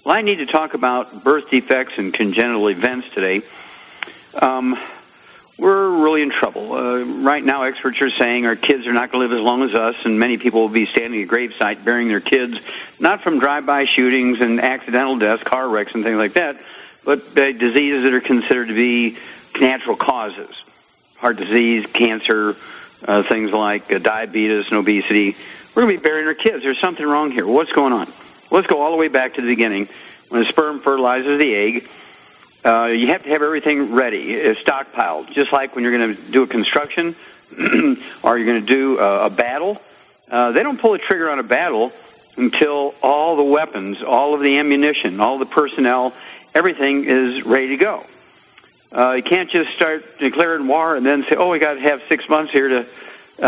Well, I need to talk about birth defects and congenital events today. We're really in trouble. Right now, experts are saying our kids are not going to live as long as us, and many people will be standing at gravesite burying their kids, not from drive-by shootings and accidental deaths, car wrecks and things like that, but diseases that are considered to be natural causes. Heart disease, cancer, things like diabetes and obesity. We're going to be burying our kids. There's something wrong here. What's going on? Let's go all the way back to the beginning. When the sperm fertilizes the egg, you have to have everything ready, stockpiled. Just like when you're going to do a construction or you're going to do a battle. They don't pull the trigger on a battle until all the weapons, all of the ammunition, all the personnel, everything is ready to go. You can't just start declaring war and then say, oh, we got to have 6 months here to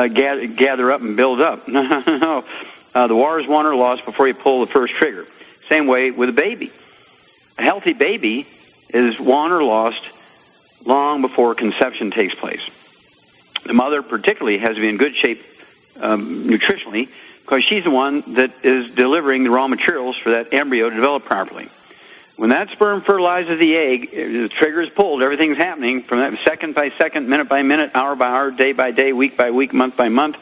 gather up and build up. No. The war is won or lost before you pull the first trigger. Same way with a baby. A healthy baby is won or lost long before conception takes place. The mother particularly has to be in good shape nutritionally because she's the one that is delivering the raw materials for that embryo to develop properly. When that sperm fertilizes the egg, the trigger is pulled, everything's happening from that second by second, minute by minute, hour by hour, day by day, week by week, month by month.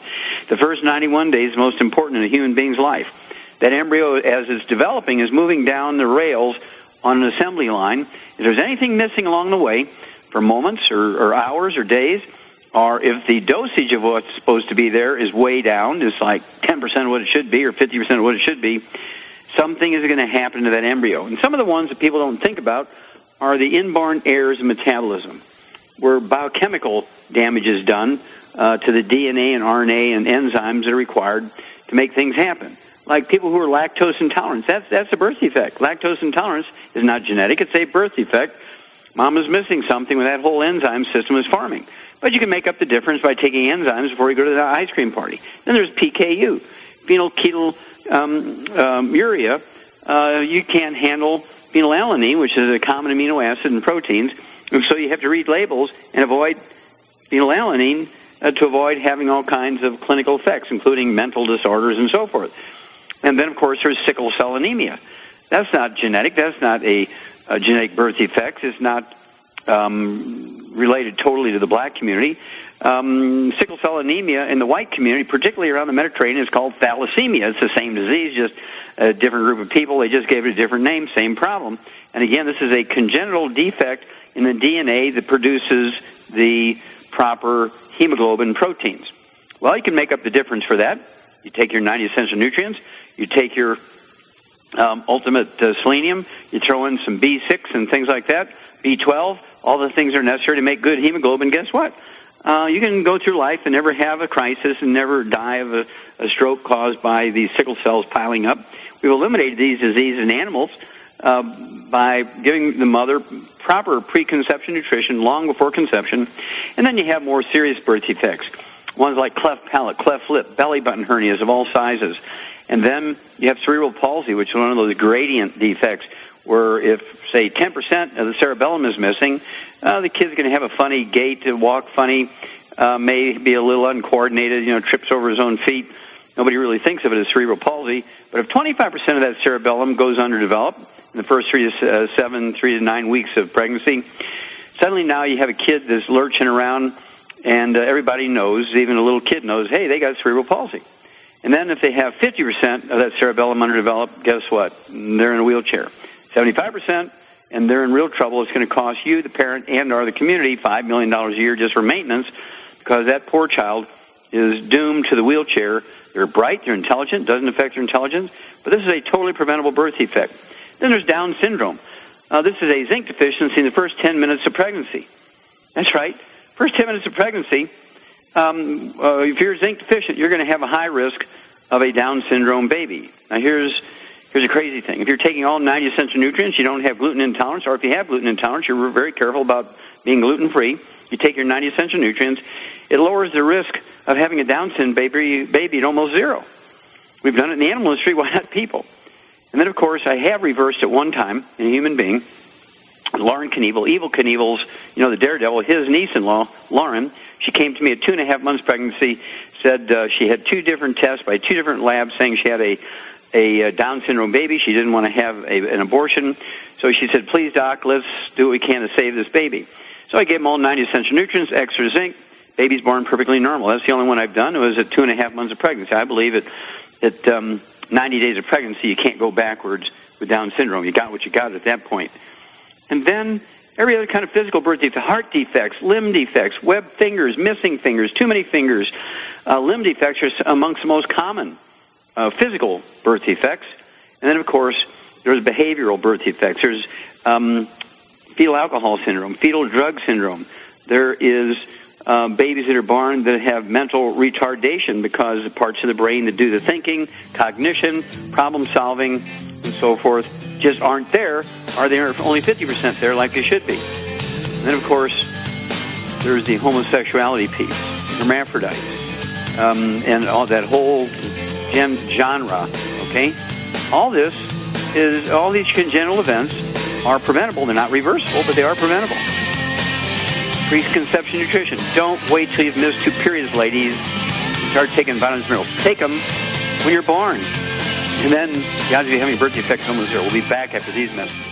The first 91 days is most important in a human being's life. That embryo, as it's developing, is moving down the rails on an assembly line. If there's anything missing along the way, for moments or hours or days, or if the dosage of what's supposed to be there is way down, it's like 10% of what it should be or 50% of what it should be, something is going to happen to that embryo. And some of the ones that people don't think about are the inborn errors of metabolism, where biochemical damage is done to the DNA and RNA and enzymes that are required to make things happen. Like people who are lactose intolerant, that's a birth defect. Lactose intolerance is not genetic, it's a birth defect. Mom is missing something when that whole enzyme system is farming. But you can make up the difference by taking enzymes before you go to the ice cream party. Then there's PKU, phenylketonuria. You can't handle phenylalanine, which is a common amino acid in proteins, and so you have to read labels and avoid phenylalanine to avoid having all kinds of clinical effects, including mental disorders and so forth. And then, of course, there's sickle cell anemia. That's not genetic. That's not a genetic birth defect. It's not related totally to the black community. Sickle cell anemia in the white community, particularly around the Mediterranean, is called thalassemia. It's the same disease, just a different group of people. They just gave it a different name, same problem. And again, this is a congenital defect in the DNA that produces the proper hemoglobin proteins. Well, you can make up the difference for that. You take your 90 essential nutrients, you take your ultimate selenium, you throw in some B6 and things like that, B12, all the things that are necessary to make good hemoglobin. Guess what? You can go through life and never have a crisis and never die of a stroke caused by these sickle cells piling up. We've eliminated these diseases in animals by giving the mother proper preconception nutrition long before conception. And then you have more serious birth defects, ones like cleft palate, cleft lip, belly button hernias of all sizes. And then you have cerebral palsy, which is one of those gradient defects where if, say, 10% of the cerebellum is missing, the kid's going to have a funny gait, walk funny, may be a little uncoordinated, trips over his own feet. Nobody really thinks of it as cerebral palsy. But if 25% of that cerebellum goes underdeveloped in the first 3 to 9 weeks of pregnancy, suddenly now you have a kid that's lurching around, and everybody knows, even a little kid knows, hey, they got cerebral palsy. And then if they have 50% of that cerebellum underdeveloped, guess what? They're in a wheelchair. 75%, and they're in real trouble. It's going to cost you, the parent, and or the community $5 million a year just for maintenance because that poor child is doomed to the wheelchair. They're bright, they're intelligent, doesn't affect their intelligence, but this is a totally preventable birth defect. Then there's Down syndrome. This is a zinc deficiency in the first 10 minutes of pregnancy. That's right. First 10 minutes of pregnancy, if you're zinc deficient, you're going to have a high risk of a Down syndrome baby. Now, here's a crazy thing. If you're taking all 90 essential nutrients, you don't have gluten intolerance, or if you have gluten intolerance, you're very careful about being gluten-free. You take your 90 essential nutrients, it lowers the risk of having a Down syndrome baby at almost zero. We've done it in the animal industry. Why not people? And then, of course, I have reversed at one time in a human being Lauren Knievel, Evil Knievel's, the daredevil, his niece-in-law, Lauren, she came to me at 2.5 months pregnancy, said she had 2 different tests by 2 different labs saying she had a Down syndrome baby. She didn't want to have an abortion. So she said, please, doc, let's do what we can to save this baby. So I gave them all 90 essential nutrients, extra zinc. Baby's born perfectly normal. That's the only one I've done. It was at 2.5 months of pregnancy. I believe at 90 days of pregnancy, you can't go backwards with Down syndrome. You got what you got at that point. And then every other kind of physical birth defect, heart defects, limb defects, webbed fingers, missing fingers, too many fingers. Limb defects are amongst the most common physical birth defects. And then, of course, there's behavioral birth defects. There's fetal alcohol syndrome, fetal drug syndrome. There is babies that are born that have mental retardation because the parts of the brain that do the thinking, cognition, problem solving, and so forth just aren't there, or they're only 50% there like they should be. And then, of course, there's the homosexuality piece, hermaphrodites, and all that whole genre, okay? All these congenital events are preventable. They're not reversible, but they are preventable. Preconception nutrition. Don't wait till you've missed 2 periods, ladies. Start taking vitamins and minerals. Take them when you're born. And then, the odds of you having a birth defect almost zero. We'll be back after these messages.